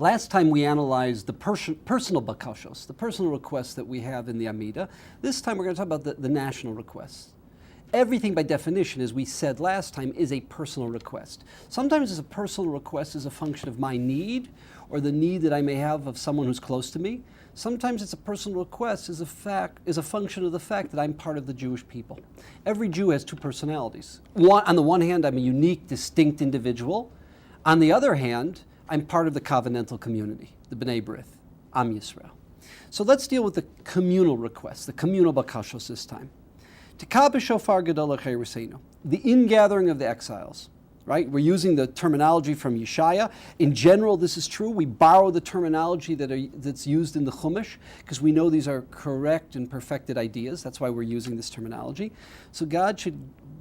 Last time we analyzed the personal Bakashos, the personal requests that we have in the Amidah. This time we're going to talk about the national requests. Everything by definition, as we said last time, is a personal request. Sometimes a personal request is a function of my need or the need that I may have of someone who's close to me. Sometimes it's a personal request is a function of the fact that I'm part of the Jewish people. Every Jew has two personalities. On the one hand, I'm a unique, distinct individual. On the other hand, I'm part of the covenantal community, the B'nai B'rith, Am Yisrael. So let's deal with the communal requests, the communal bakashos this time. Tekah shofar gadol l'cheiruseinu, the ingathering of the exiles. Right? We're using the terminology from Yeshaya. In general, this is true. We borrow the terminology that's used in the Chumash because we know these are correct and perfected ideas. That's why we're using this terminology. So God should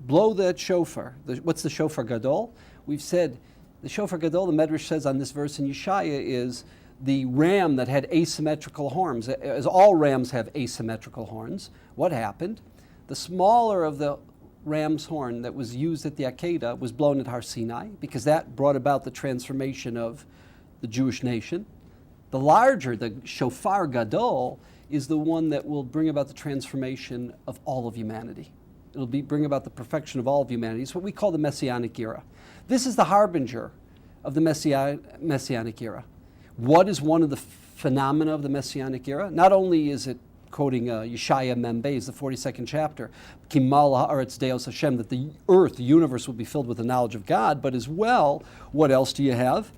blow that shofar. What's the shofar gadol? We've said the shofar gadol, the Medrash says on this verse in Yeshaya, is the ram that had asymmetrical horns. As all rams have asymmetrical horns, what happened? The smaller of the ram's horn that was used at the Akedah was blown at Har Sinai because that brought about the transformation of the Jewish nation. The larger, the shofar gadol, is the one that will bring about the transformation of all of humanity. It'll bring about the perfection of all of humanity. It's what we call the Messianic era. This is the harbinger of the Messianic era. What is one of the phenomena of the Messianic era? Not only is it, quoting Yeshaya Membeis, the 42nd chapter, Kimal ha'aretz deos Hashem, that the earth, the universe will be filled with the knowledge of God, but as well, what else do you have?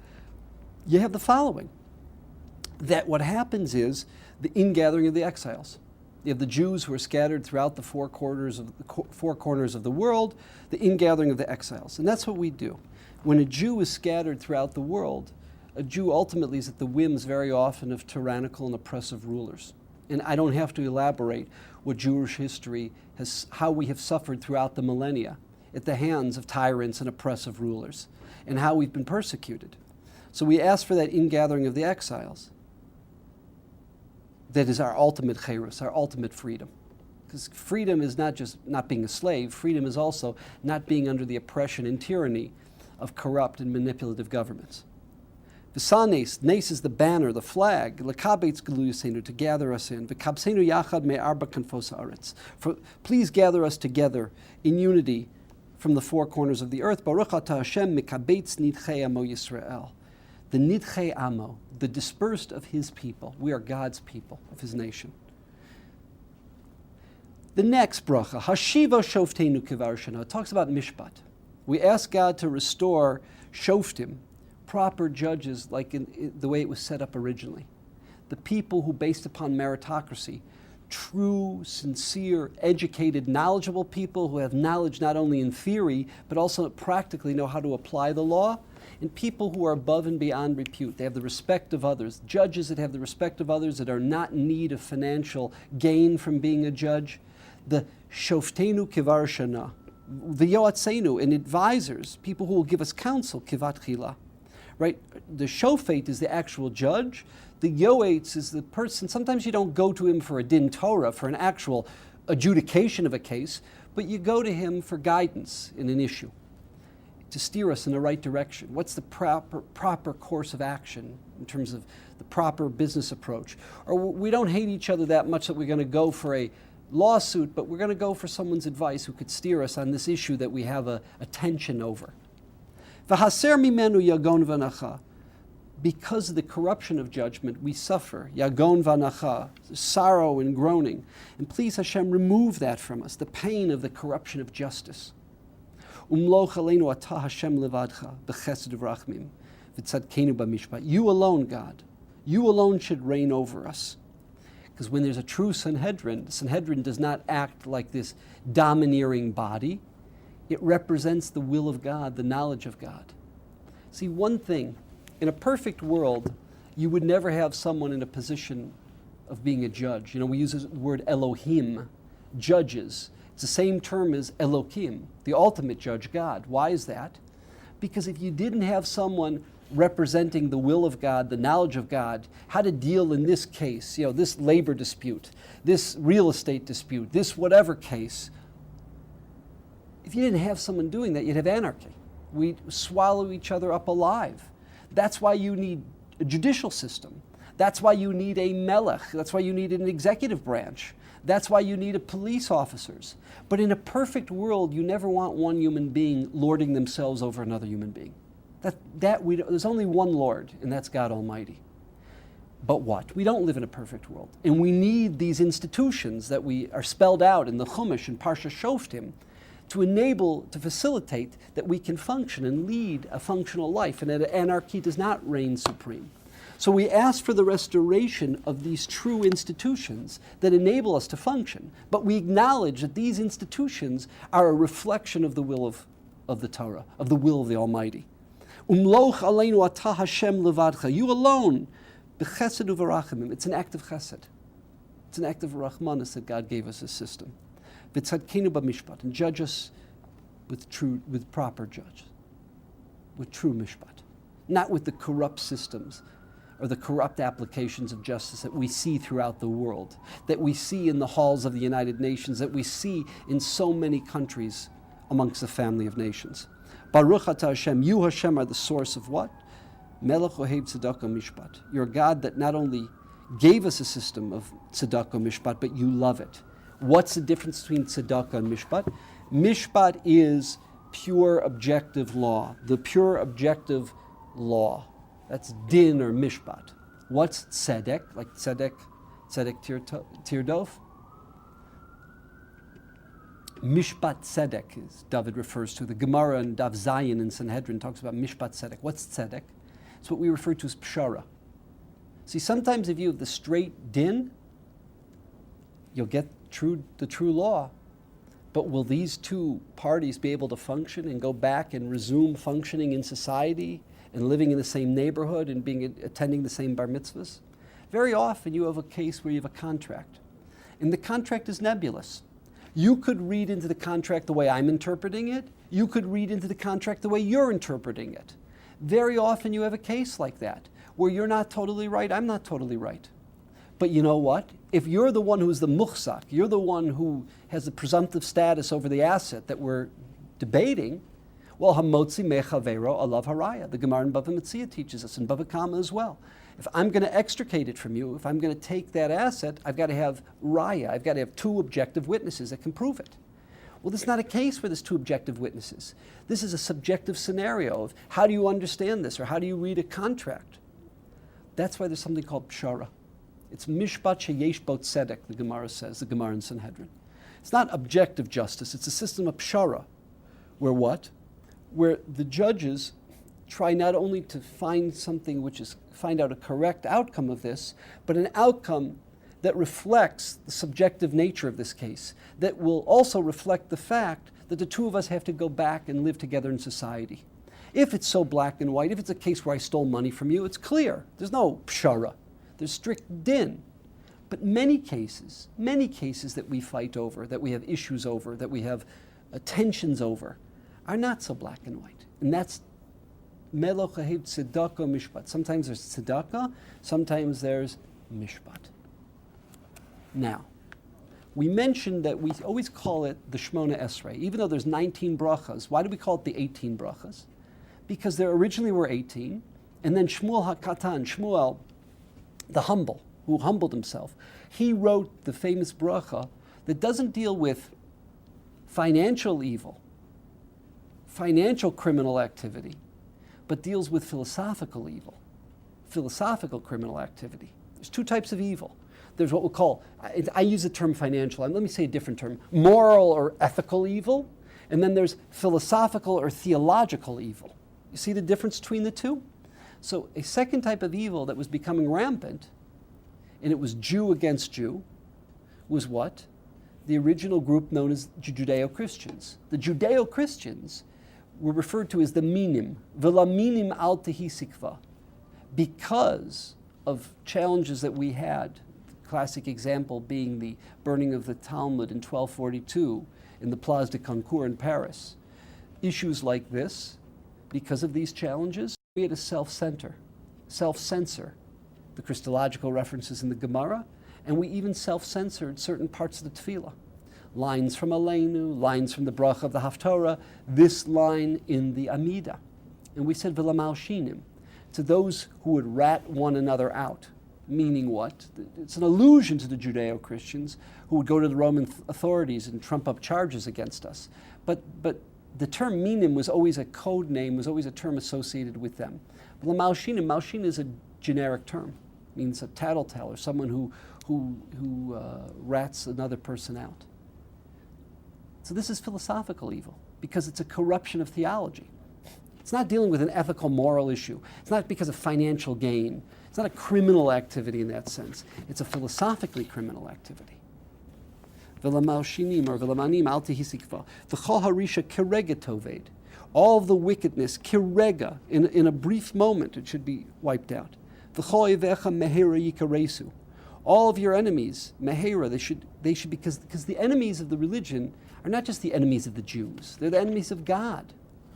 You have the following. That what happens is the ingathering of the exiles. You have the Jews who are scattered throughout the four corners of the world, the ingathering of the exiles. And that's what we do. When a Jew is scattered throughout the world, a Jew ultimately is at the whims very often of tyrannical and oppressive rulers. And I don't have to elaborate what Jewish history has, how we have suffered throughout the millennia at the hands of tyrants and oppressive rulers, and how we've been persecuted. So we ask for that ingathering of the exiles. That is our ultimate chayrus, our ultimate freedom. Because freedom is not just not being a slave, freedom is also not being under the oppression and tyranny of corrupt and manipulative governments. V'sanes, nes is the banner, the flag, l'kabetz geluyasenu, to gather us in. V'kabsenu yachad me'arba kanfos haaretz. Please gather us together in unity from the four corners of the earth. Baruch atah Hashem mikabetz nidchei amo Yisrael. The nidchei amo, the dispersed of his people. We are God's people, of his nation. The next bracha, hashiva shoftenu kivarshana, talks about mishpat. We ask God to restore shoftim, proper judges, like in the way it was set up originally. The people who, based upon meritocracy, true, sincere, educated, knowledgeable people who have knowledge not only in theory, but also practically know how to apply the law, and people who are above and beyond repute. They have the respect of others. Judges that have the respect of others, that are not in need of financial gain from being a judge. The shoftenu kivar shana, the yoatzenu, and advisors, people who will give us counsel, kivat chila. Right? The shofet is the actual judge. The yoetz is the person. Sometimes you don't go to him for a din Torah, for an actual adjudication of a case, but you go to him for guidance in an issue, to steer us in the right direction. What's the proper course of action in terms of the proper business approach? Or we don't hate each other that much that we're going to go for a lawsuit, but we're going to go for someone's advice who could steer us on this issue that we have a tension over. V'haser mimenu yagon v'nacha. Because of the corruption of judgment, we suffer. Yagon v'nacha, sorrow and groaning. And please, Hashem, remove that from us, the pain of the corruption of justice. Umloch aleinu atah Hashem levadcha, b'chesed v'rachmim, v'tzadkenu b'mishpat. You alone, God, you alone should reign over us. Because when there's a true Sanhedrin, the Sanhedrin does not act like this domineering body. It represents the will of God, the knowledge of God. See, one thing, in a perfect world, you would never have someone in a position of being a judge. You know, we use the word Elohim, judges. It's the same term as Elohim, the ultimate judge, God. Why is that? Because if you didn't have someone representing the will of God, the knowledge of God, how to deal in this case, you know, this labor dispute, this real estate dispute, this whatever case, if you didn't have someone doing that, you'd have anarchy. We'd swallow each other up alive. That's why you need a judicial system. That's why you need a melech. That's why you need an executive branch. That's why you need a police officers. But in a perfect world, you never want one human being lording themselves over another human being. There's only one Lord, and that's God Almighty. But what? We don't live in a perfect world. And we need these institutions that we are spelled out in the Chumash and Parsha Shoftim to facilitate that we can function and lead a functional life, and that anarchy does not reign supreme. So we ask for the restoration of these true institutions that enable us to function, but we acknowledge that these institutions are a reflection of the will of the Torah, of the will of the Almighty. Umloch aleinu atah Hashem levadcha. You alone, b'chesed u'v'rachamim. It's an act of chesed. It's an act of rachmanis that God gave us a system. V'tzadkenu b'mishpat, and judge us with proper judge, with true mishpat, not with the corrupt systems or the corrupt applications of justice that we see throughout the world, that we see in the halls of the United Nations, that we see in so many countries amongst the family of nations. Baruch atah Hashem, you Hashem are the source of what? Melech ohev tzedakah mishpat. You're a God that not only gave us a system of tzedakah mishpat, but you love it. What's the difference between tzedakah and mishpat? Mishpat is pure objective law, the pure objective law. That's din or mishpat. What's tzedek? Like tzedek tirdof? Mishpat tzedek, as David refers to. The Gemara and Dav Zayin in Sanhedrin talks about mishpat tzedek. What's tzedek? It's what we refer to as pshara. See, sometimes if you have the straight din, you'll get the true law. But will these two parties be able to function and go back and resume functioning in society and living in the same neighborhood and attending the same bar mitzvahs? Very often you have a case where you have a contract, and the contract is nebulous. You could read into the contract the way I'm interpreting it. You could read into the contract the way you're interpreting it. Very often you have a case like that, where you're not totally right, I'm not totally right. But you know what? If you're the one who's the muhsak, you're the one who has the presumptive status over the asset that we're debating, well, hamotzi mechavero alav haraya. The Gemara in Bava Metzia teaches us, and Bava Kama as well. If I'm going to extricate it from you, if I'm going to take that asset, I've got to have raya. I've got to have two objective witnesses that can prove it. Well, this is not a case where there's two objective witnesses. This is a subjective scenario of how do you understand this, or how do you read a contract? That's why there's something called pshara. It's mishpat sheyesh bo tzedek, the Gemara says, the Gemara in Sanhedrin. It's not objective justice, it's a system of pshara, where what? Where the judges try not only to find out a correct outcome of this, but an outcome that reflects the subjective nature of this case, that will also reflect the fact that the two of us have to go back and live together in society. If it's so black and white, if it's a case where I stole money from you, it's clear. There's no pshara. There's strict din. But many cases that we fight over, that we have issues over, that we have tensions over, are not so black and white. And that's melech ohev tzedakah mishpat. Sometimes there's tzedakah, sometimes there's mishpat. Now, we mentioned that we always call it the Shmona Esrei, even though there's 19 brachas. Why do we call it the 18 brachas? Because there originally were 18, and then Shmuel HaKatan, Shmuel, the humble, who humbled himself, he wrote the famous bracha that doesn't deal with financial evil, financial criminal activity, but deals with philosophical evil, philosophical criminal activity. There's two types of evil. There's what we'll call, I use the term financial, and let me say a different term, moral or ethical evil, and then there's philosophical or theological evil. You see the difference between the two? So a second type of evil that was becoming rampant, and it was Jew against Jew, was what? The original group known as Judeo-Christians. The Judeo-Christians were referred to as the minim, v'la minim al tehi sikva, because of challenges that we had. The classic example being the burning of the Talmud in 1242 in the Place de Concours in Paris. Issues like this, because of these challenges, we had to self-censor the Christological references in the Gemara, and we even self-censored certain parts of the Tefillah. Lines from Aleinu, lines from the Bracha of the Haftorah, this line in the Amidah. And we said, V'lamal shinim. to those who would rat one another out. Meaning what? It's an allusion to the Judeo-Christians who would go to the Roman authorities and trump up charges against us. But the term minim was always a code name, was always a term associated with them. Malshin is a generic term. It means a tattletale, or someone who rats another person out. So this is philosophical evil, because it's a corruption of theology. It's not dealing with an ethical, moral issue. It's not because of financial gain. It's not a criminal activity in that sense. It's a philosophically criminal activity. All of the wickedness, kirega, in a brief moment, it should be wiped out. All of your enemies, mehera, they should because the enemies of the religion are not just the enemies of the Jews. They're the enemies of God.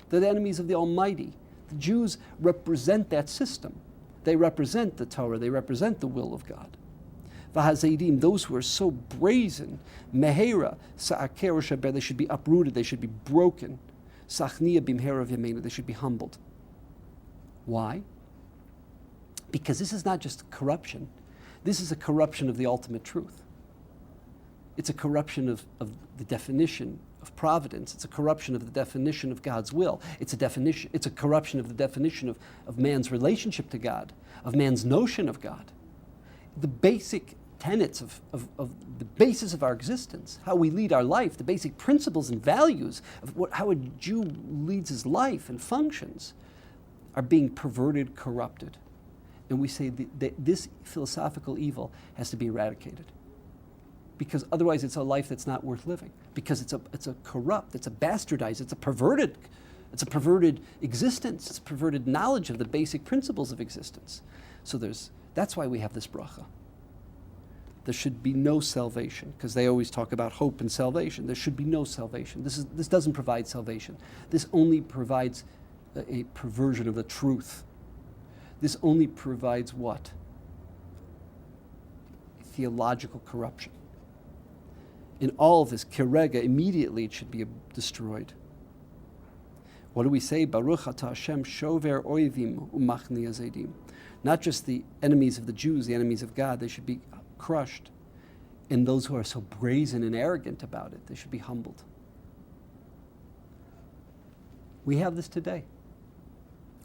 They're the enemies of the Almighty. The Jews represent that system. They represent the Torah. They represent the will of God. V'hazedim, those who are so brazen, mehera, sa'aker shaber, they should be uprooted. They should be broken. Sachnia bimhera v'yameinu, they should be humbled. Why? Because this is not just corruption. This is a corruption of the ultimate truth. It's a corruption of the definition of providence. It's a corruption of the definition of God's will. It's a corruption of the definition of man's relationship to God, of man's notion of God. The basic tenets of the basis of our existence, how we lead our life, the basic principles and values of how a Jew leads his life and functions are being perverted, corrupted. And we say that this philosophical evil has to be eradicated. Because otherwise it's a life that's not worth living. Because it's a corrupt, it's a bastardized, it's a perverted existence, it's a perverted knowledge of the basic principles of existence. So that's why we have this bracha. There should be no salvation, because they always talk about hope and salvation. There should be no salvation. This doesn't provide salvation. This only provides a perversion of the truth. This only provides what? Theological corruption. In all of this, kirega, immediately it should be destroyed. What do we say? Baruch atah Hashem shover oivim umachni azedim. Not just the enemies of the Jews, the enemies of God, they should be crushed. And those who are so brazen and arrogant about it, they should be humbled. We have this today.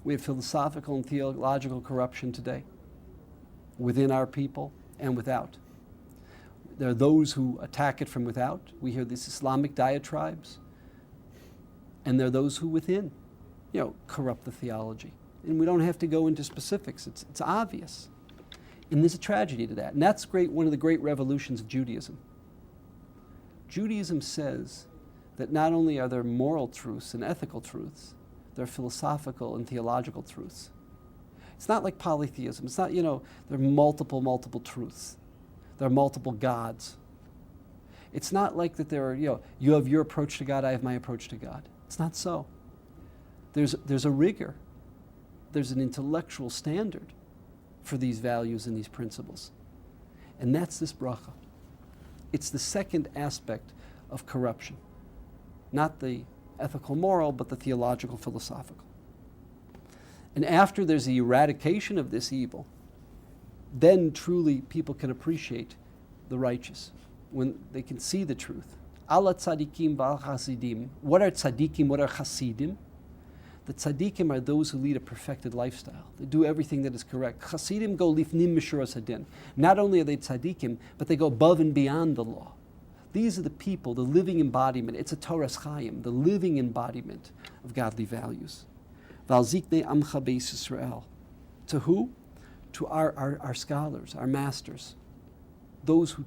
We have philosophical and theological corruption today, within our people and without. There are those who attack it from without. We hear these Islamic diatribes. And there are those who within, corrupt the theology. And we don't have to go into specifics. It's obvious. And there's a tragedy to that. And that's one of the great revolutions of Judaism. Judaism says that not only are there moral truths and ethical truths, there are philosophical and theological truths. It's not like polytheism. It's not, there are multiple truths. There are multiple gods. It's not like that there are, you have your approach to God, I have my approach to God. It's not so. There's a rigor. There's an intellectual standard for these values and these principles. And that's this bracha. It's the second aspect of corruption. Not the ethical, moral, but the theological, philosophical. And after there's the eradication of this evil, then truly people can appreciate the righteous, when they can see the truth. Ala tzadikim v'al chasidim. What are tzadikim? What are chasidim? The tzadikim are those who lead a perfected lifestyle. They do everything that is correct. Chasidim go lifnim mishuras hadin. Not only are they tzadikim, but they go above and beyond the law. These are the people, the living embodiment. It's a Torah's chayim, the living embodiment of godly values. V'al ziknei amcha beis Yisrael. To who? To our scholars, our masters, those who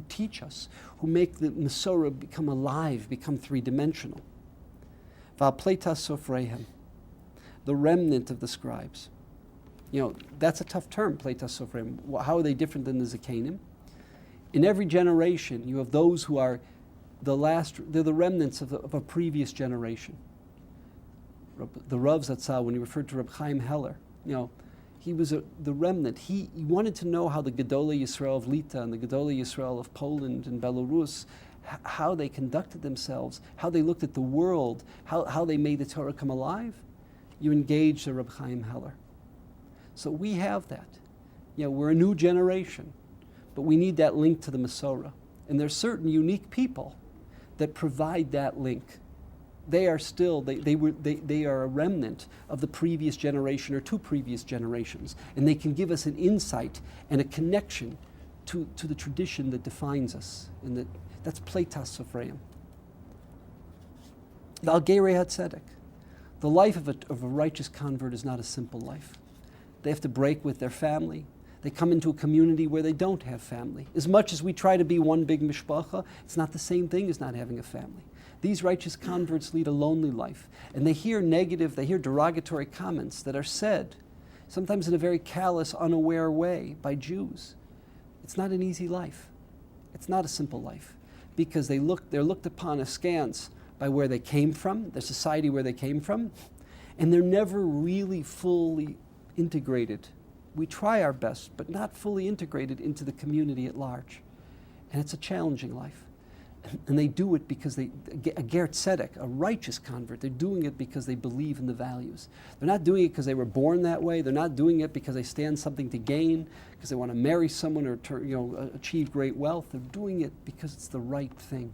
teach us, who make the Masorah become alive, become three-dimensional. Va'pleitas sofreihem, the remnant of the scribes. That's a tough term, pleitas sofreihem. How are they different than the Zakanim? In every generation, you have those who are they're the remnants of a previous generation. The Rav Zatzal, when he referred to Reb Chaim Heller, he was the remnant. He wanted to know how the Gedolei Yisrael of Lita and the Gedolei Yisrael of Poland and Belarus, how they conducted themselves, how they looked at the world, how they made the Torah come alive. You engaged a Reb Chaim Heller. So we have that. We're a new generation, but we need that link to the Masorah. And there's certain unique people that provide that link. They are still, they are a remnant of the previous generation or two previous generations, and they can give us an insight and a connection to the tradition that defines us, and that's Pleitas Sofreim. The Al-Gerei HaTzedek. The life of a righteous convert is not a simple life. They have to break with their family. They come into a community where they don't have family. As much as we try to be one big mishpacha, it's not the same thing as not having a family. These righteous converts lead a lonely life, and they hear derogatory comments that are said, sometimes in a very callous, unaware way, by Jews. It's not an easy life. It's not a simple life, because they're looked upon askance by where they came from, the society where they came from, and they're never really fully integrated. We try our best, but not fully integrated into the community at large. And it's a challenging life. And they do it because a ger tzedek, a righteous convert, they're doing it because they believe in the values. They're not doing it because they were born that way. They're not doing it because they stand something to gain, because they want to marry someone or achieve great wealth. They're doing it because it's the right thing.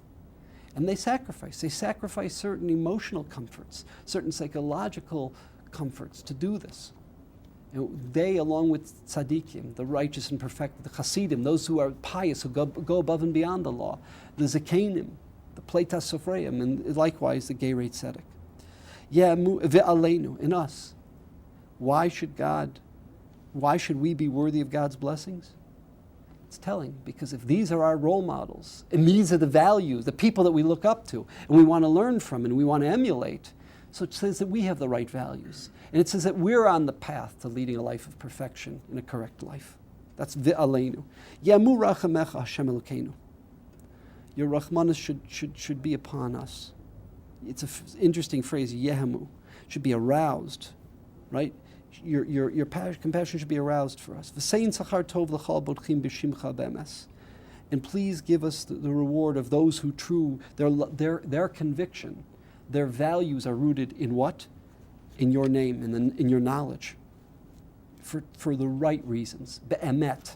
And they sacrifice. They sacrifice certain emotional comforts, certain psychological comforts to do this. They, along with tzaddikim, the righteous and perfect, the chasidim, those who are pious, who go above and beyond the law, the zakenim, the pleitas sofreim, and likewise the gerei tzedek. Ve'aleinu, in us. Why should we be worthy of God's blessings? It's telling, because if these are our role models, and these are the values, the people that we look up to, and we want to learn from, and we want to emulate, so it says that we have the right values. And it says that we're on the path to leading a life of perfection and a correct life. That's Ve'aleinu. Yamu rachamecha Hashem Elokeinu. Your Rahmanas should be upon us. It's an interesting phrase, Yehamu. Should be aroused, right? Your compassion should be aroused for us. V'sein sachar tov l'chal bodchim b'shimcha b'emes. And please give us the reward of those who their conviction, their values are rooted in what? In your name, in your knowledge, for the right reasons. Be'emet,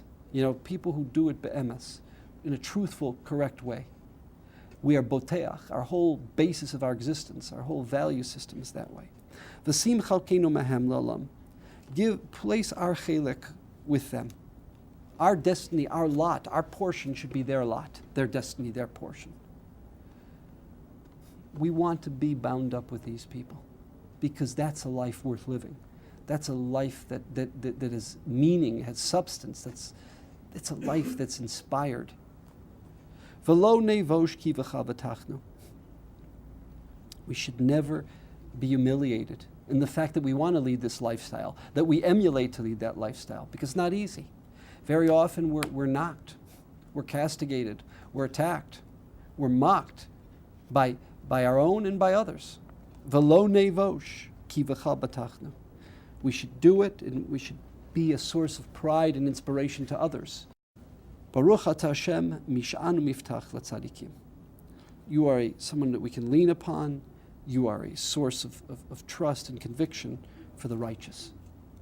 people who do it be'emes, in a truthful, correct way. We are boteach, our whole basis of our existence, our whole value system is that way. V'sim chalkeinu mehem la'olam. Place our chelek with them. Our destiny, our lot, our portion should be their lot, their destiny, their portion. We want to be bound up with these people, because that's a life worth living. That's a life that has meaning, has substance. It's a life that's inspired. V'lo nevosh ki v'chavatachnu. We should never be humiliated in the fact that we want to lead this lifestyle, that we emulate to lead that lifestyle, because it's not easy. Very often we're knocked, we're castigated, we're attacked, we're mocked by our own and by others. V'lo nevosh ki v'chavatachnu. We should do it, and we should be a source of pride and inspiration to others. Baruch atah Hashem mish'an u'miftach l'tzadikim. You are someone that we can lean upon. You are a source of trust and conviction for the righteous.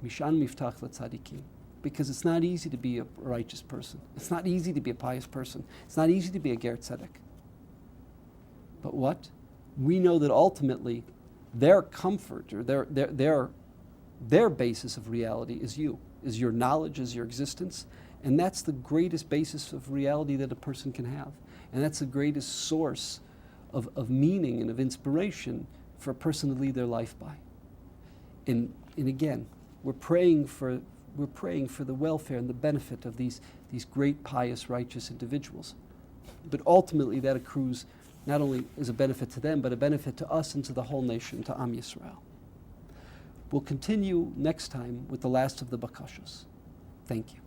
Mish'an miftach l'tzadikim. Because it's not easy to be a righteous person. It's not easy to be a pious person. It's not easy to be a ger tzedek. But what? We know that ultimately their comfort or their basis of reality is you, is your knowledge, is your existence. And that's the greatest basis of reality that a person can have. And that's the greatest source of meaning and of inspiration for a person to lead their life by. And again, we're praying for the welfare and the benefit of these great, pious, righteous individuals. But ultimately that accrues not only as a benefit to them, but a benefit to us and to the whole nation, to Am Yisrael. We'll continue next time with the last of the Bakashos. Thank you.